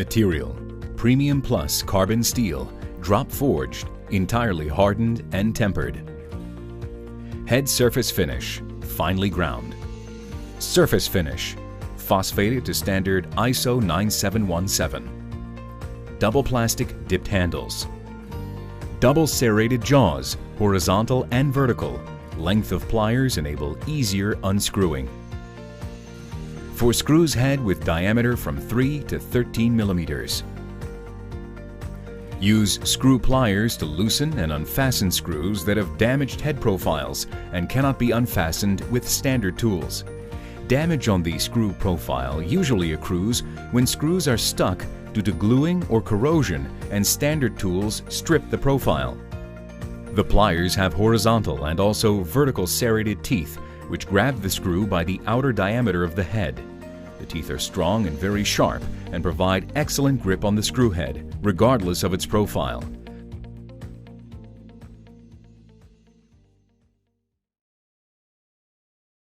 Material: Premium Plus carbon steel, drop forged, entirely hardened and tempered. Head surface finish: finely ground. Surface finish: phosphated to standard ISO 9717. Double plastic dipped handles. Double serrated jaws, horizontal and vertical. Length of pliers enable easier unscrewing. For screws head with diameter from 3 to 13 millimeters. Use screw pliers to loosen and unfasten screws that have damaged head profiles and cannot be unfastened with standard tools. Damage on the screw profile usually accrues when screws are stuck due to gluing or corrosion and standard tools strip the profile. The pliers have horizontal and also vertical serrated teeth which grab the screw by the outer diameter of the head. The teeth are strong and very sharp and provide excellent grip on the screw head, regardless of its profile.